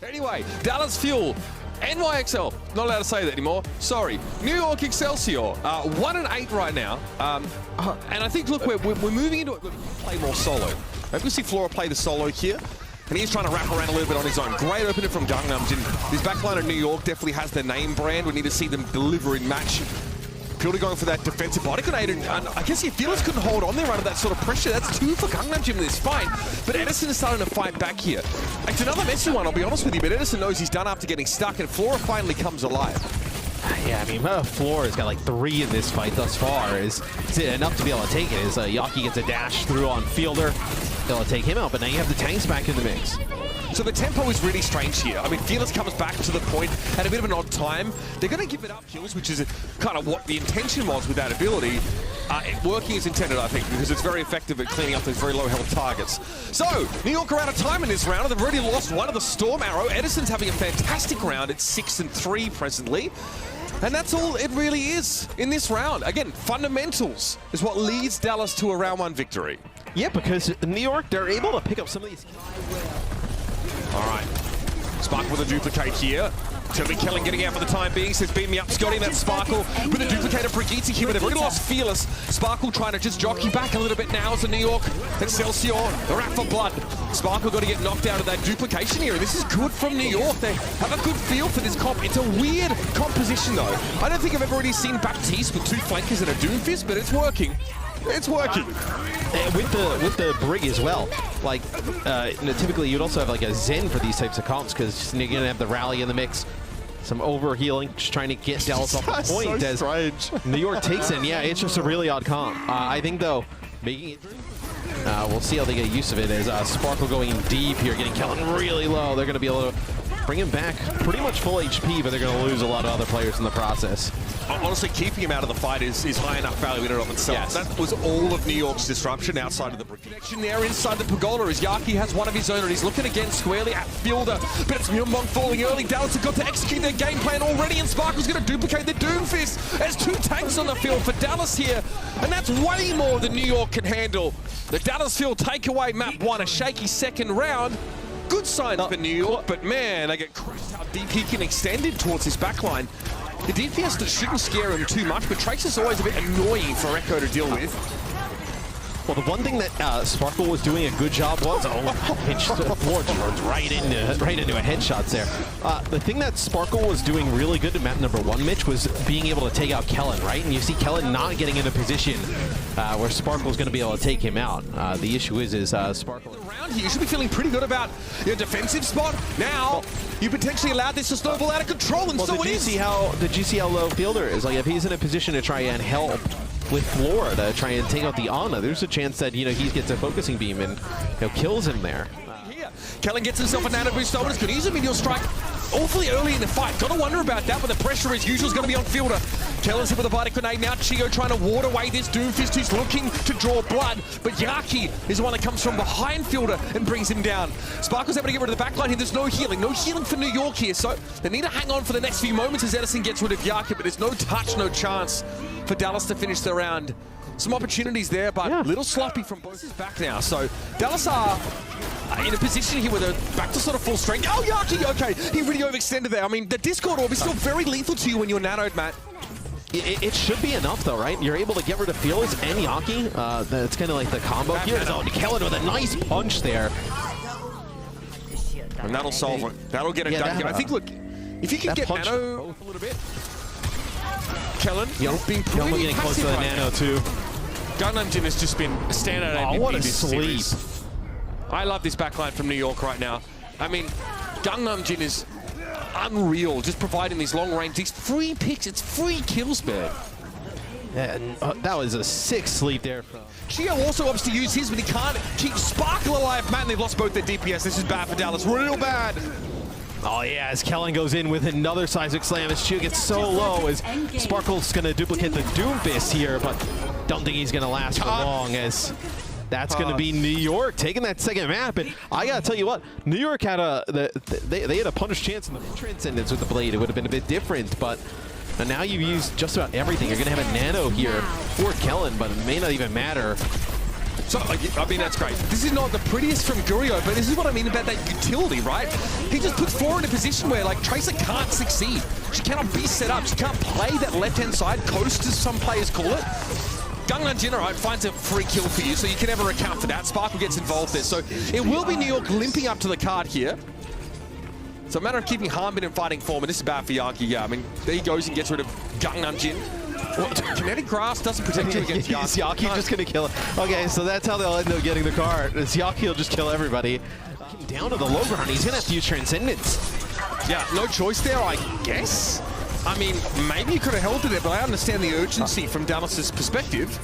Anyway, Dallas Fuel, NYXL, not allowed to say that anymore, sorry. New York Excelsior, 1-8 right now. And I think, look, we're moving into it, play more solo. Maybe we see Flora play the solo here. And he's trying to wrap around a little bit on his own. Great opener from Gangnam Jin. His backline of New York definitely has the name brand. We need to see them deliver in match. Purely going for that defensive body grenade, and I guess your Fearless couldn't hold on there under that sort of pressure. That's 2 for Gangnam Jin in this fight. But Edison is starting to fight back here. It's another messy one, I'll be honest with you, but Edison knows he's done after getting stuck, and Flora finally comes alive. Yeah, I mean, Flora's got like 3 in this fight thus far. Is enough to be able to take it. As Yaki gets a dash through on Fielder, they'll take him out, but now you have the tanks back in the mix. So the tempo is really strange here. I mean, Fearless comes back to the point at a bit of an odd time. They're going to give it up kills, which is kind of what the intention was with that ability. Working as intended, I think, because it's very effective at cleaning up those very low health targets. So, New York are out of time in this round. They've already lost one of the Storm Arrow. Edison's having a fantastic round. It's 6-3 presently. And that's all it really is in this round. Again, fundamentals is what leads Dallas to a round 1 victory. Yeah, because New York, they're able to pick up some of these. All right, Sparkle with a duplicate here. Toby Kelling getting out for the time being, says beam me up, Scotty, that's Sparkle with a duplicate of Brigitte here, but they've already lost Fearless. Sparkle trying to just jockey back a little bit now as the New York Excelsior, the Rat for Blood. Sparkle got to get knocked out of that duplication here, and this is good from New York. They have a good feel for this comp. It's a weird composition though. I don't think I've ever already seen Baptiste with 2 flankers and a Doomfist, but it's working. It's working. And with the Brig as well. Like, typically you'd also have like a Zen for these types of comps because you're going to have the Rally in the mix. Some overhealing, just trying to get Dallas off the point as New York takes in. Yeah, it's just a really odd comp. I think though, making it, we'll see how they get use of it as Sparkle going deep here, getting Kellen really low. They're going to be able to bring him back pretty much full HP, but they're going to lose a lot of other players in the process. Honestly, keeping him out of the fight is high enough value in and of itself. Yes. That was all of New York's disruption outside of the connection there inside the Pergola as Yaki has one of his own and he's looking again squarely at Fielder, but it's Myunbong falling early. Dallas have got to execute their game plan already and Sparkle's going to duplicate the Doomfist. There's 2 tanks on the field for Dallas here, and that's way more than New York can handle. The Dallas field takeaway map 1, a shaky second round. Good signs for New York, but man, they get crushed how deep he can extend it towards his backline. The DPS that shouldn't scare him too much, but Trace is always a bit annoying for Echo to deal with. Well, the one thing that Sparkle was doing a good job was right into a headshots there. The thing that Sparkle was doing really good in map number 1, Mitch, was being able to take out Kellen, right? And you see Kellen not getting in a position where Sparkle's going to be able to take him out. The issue is Sparkle. Around here, you should be feeling pretty good about your defensive spot. Now, you potentially allowed this to snowball out of control, and so it is. Did you see how low Fielder is? Like, if he's in a position to try and help with Flora to try and take out the Ana, there's a chance that, you know, he gets a focusing beam and, you know, kills him there. Kellen gets himself a nano boost, Owen is going to use a meteor strike awfully early in the fight. Got to wonder about that, but the pressure as usual is going to be on Fielder. Kellen's hit with a Vita Grenade now. Chio trying to ward away this Doomfist who's looking to draw blood, but Yaki is the one that comes from behind Fielder and brings him down. Sparkle's able to get rid of the backline here. There's no healing for New York here, so they need to hang on for the next few moments as Edison gets rid of Yaki, but there's no touch, no chance for Dallas to finish the round. Some opportunities there, but a little sloppy from both his back now. So Dallas are in a position here where they're back to sort of full strength. Oh, Yaki, okay, he really overextended there. I mean, the Discord Orb is still very lethal to you when you're nanoed, Matt. It should be enough though, right? You're able to get rid of Fearless and Yaki. That's kind of like the combo here. Oh, Kellen with a nice punch there. And that'll solve it. That'll get it done. I think, look, if you can get nano a little bit. Kellen, being pretty getting close to the nano too. Gangnam Jin has just been a standout MVP. What a sleep. I love this backline from New York right now. I mean, Gangnam Jin is unreal, just providing these long range, these free picks, it's free kills, man. And that was a sick sleep there. Chio also opts to use his, but he can't keep Sparkle alive. Man, they've lost both their DPS. This is bad for Dallas, real bad. Oh yeah, as Kellen goes in with another seismic slam as Chio gets so low as Sparkle's going to duplicate the Doomfist here, but don't think he's going to last for long as that's going to be New York taking that second map. And I got to tell you what, New York had they had a punish chance in the transcendence with the blade. It would have been a bit different, but now you've used just about everything. You're going to have a nano here for Kellen, but it may not even matter. So, I mean, that's great. This is not the prettiest from Gurio, but this is what I mean about that utility, right? He just puts Flora in a position where, like, Tracer can't succeed. She cannot be set up. She can't play that left-hand side, coast as some players call it. Gangnam Jin, right, finds a free kill for you, so you can never account for that. Sparkle gets involved there. So it will be New York limping up to the card here. So a matter of keeping Harmbin in fighting form, and this is bad for Yaki. Yeah, I mean, there he goes and gets rid of Gangnam Jin. Well, kinetic grass doesn't protect you against Yaki. Is Yaki just going to kill it? Okay, so that's how they'll end up getting the card. Is Yaki will just kill everybody. Down to the low ground, he's going to have to use Transcendence. Yeah, no choice there, I guess. I mean, maybe you could have held it there, but I understand the urgency from Dallas's perspective.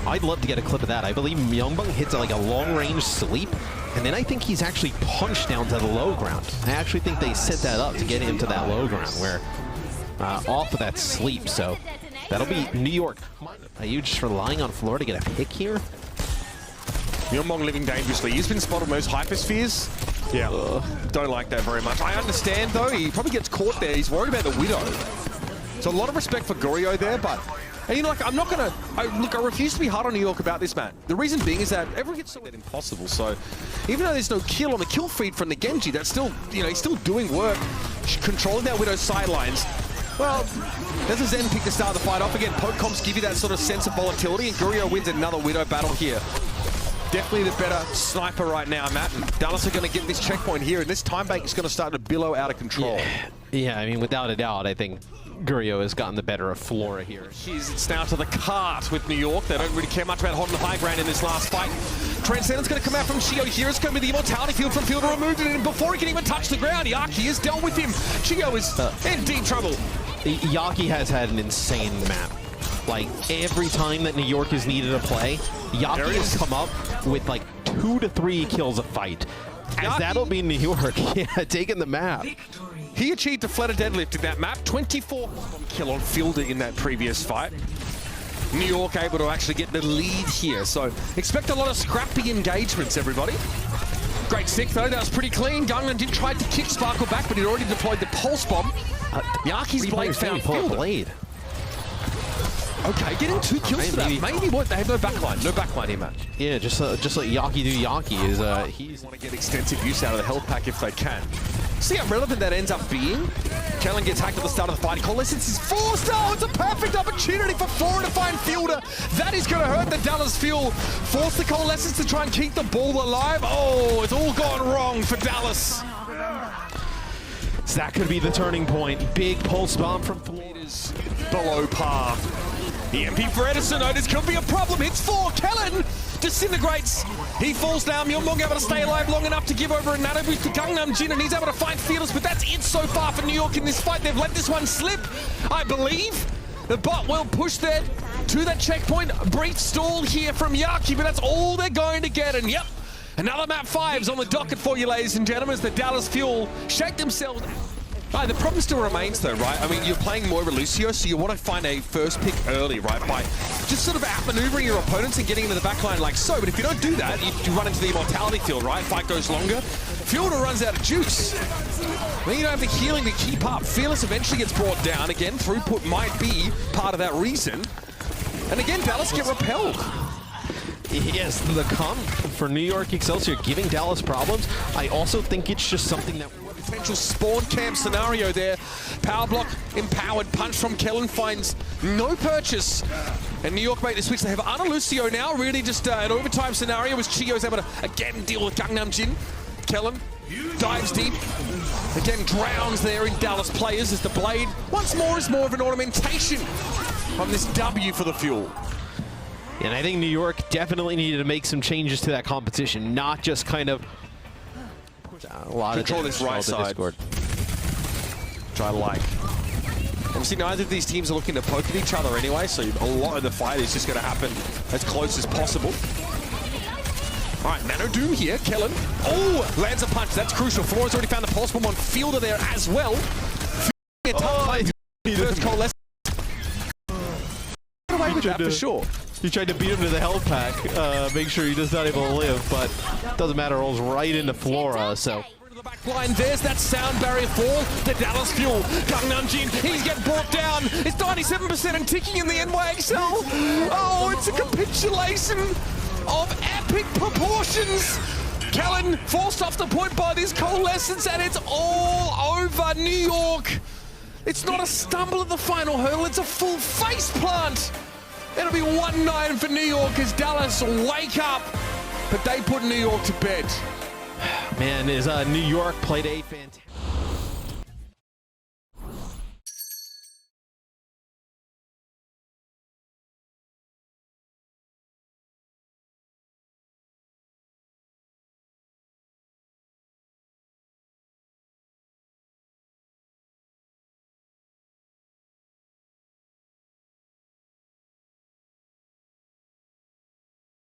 I'd love to get a clip of that. I believe Myungbong hits like a long-range sleep, and then I think he's actually punched down to the low ground. I actually think they set that up to get him to that low ground where off of that sleep, so that'll be New York. Are you just relying on Flora to get a pick here? Myungbong living dangerously. He's been spotted most hyperspheres. Yeah, don't like that very much. I understand, though, he probably gets caught there. He's worried about the Widow. So a lot of respect for Gurio there, but... And you know, like, I'm not going to... Look, I refuse to be hard on New York about this, man. The reason being is that everyone gets so impossible. So even though there's no kill on the kill feed from the Genji, that's still, you know, he's still doing work, controlling that Widow's sidelines. Well, there's a Zen pick to start the fight off. Again, poke comps give you that sort of sense of volatility, and Gurio wins another Widow battle here. Definitely the better sniper right now, Matt. And Dallas are going to get this checkpoint here, and this time bank is going to start to billow out of control. Yeah, I mean, without a doubt, I think Gurio has gotten the better of Flora here. It's now to the cart with New York. They don't really care much about holding the high ground in this last fight. Transcendence going to come out from Chio here. It's going to be the immortality field from Fielder removed it, and before he can even touch the ground, Yaki is dealt with him. Chio is in deep trouble. Yaki has had an insane map. Like, every time that New York has needed a play, Yaki has come up with like 2 to 3 kills a fight. As that'll be New York, yeah, taking the map. He achieved a flatter deadlift in that map, 24 kill on Fielder in that previous fight. New York able to actually get the lead here, so expect a lot of scrappy engagements, everybody. Great stick though, that was pretty clean. Gangnam did try to kick Sparkle back, but he'd already deployed the pulse bomb. Yaki's blade found Fielder. Okay, getting 2 kills for that. Maybe what they have no backline here, Matt. Yeah, just like Yaki do Yaki is he's want to get extensive use out of the health pack if they can. See how relevant that ends up being. Kellen gets hacked at the start of the fight. Coalescence is forced. Oh, it's a perfect opportunity for Flora to find Fielder. That is going to hurt the Dallas Fuel. Force the Coalescence to try and keep the ball alive. Oh, it's all gone wrong for Dallas. So that could be the turning point. Big pulse bomb from meters below par. EMP for Edison. Oh, this could be a problem. Hits 4. Kellen disintegrates. He falls down. Myungbong able to stay alive long enough to give over a nano boost to Gangnam Jin, and he's able to find Fearless, but that's it so far for New York in this fight. They've let this one slip, I believe. The bot will push there to that checkpoint. Brief stall here from Yaki, but that's all they're going to get. And yep, another map 5's on the docket for you, ladies and gentlemen, as the Dallas Fuel shake themselves. Right, the problem still remains though, right? I mean, you're playing Moira Lucio, so you want to find a first pick early, right? By just sort of outmaneuvering your opponents and getting into the backline like so. But if you don't do that, you run into the immortality field, right? Fight goes longer. Fielder runs out of juice. Then you don't have the healing to keep up. Fearless eventually gets brought down. Again, throughput might be part of that reason. And again, Dallas get repelled. Yes, the comp for New York Excelsior giving Dallas problems. I also think it's just something that... Potential spawn camp scenario there. Power block, empowered punch from Kellen finds no purchase. And New York make the switch. They have Ana Lucio now, really just an overtime scenario as Chio's able to again deal with Gangnam Jin. Kellen dives deep. Again, drowns there in Dallas players as the blade once more is more of an ornamentation on this W for the Fuel. And I think New York definitely needed to make some changes to that competition, not just kind of a lot control of this right side. Discord. Try like. Obviously, neither of these teams are looking to poke at each other anyway, so a lot of the fight is just going to happen as close as possible. All right, Nano Doom here. Kellen. Oh, lands a punch. That's crucial. Flora's already found the pulse bomb on Fielder there as well. First coalescence. Get away with that for sure. He tried to beat him to the health pack, make sure he does not able to live, but doesn't matter, rolls right into Flora, so. The back line, there's that sound barrier fall. The Dallas Fuel. Gangnam Jin, he's getting brought down. It's 97% and ticking in the EICHENWALDE. Oh, it's a capitulation. of epic proportions. Kellen forced off the point by this Coalescence, and it's all over New York. It's not a stumble at the final hurdle, it's a full face plant. It'll be 1-9 for New York as Dallas wake up, but they put New York to bed. Man, is New York played a fantastic...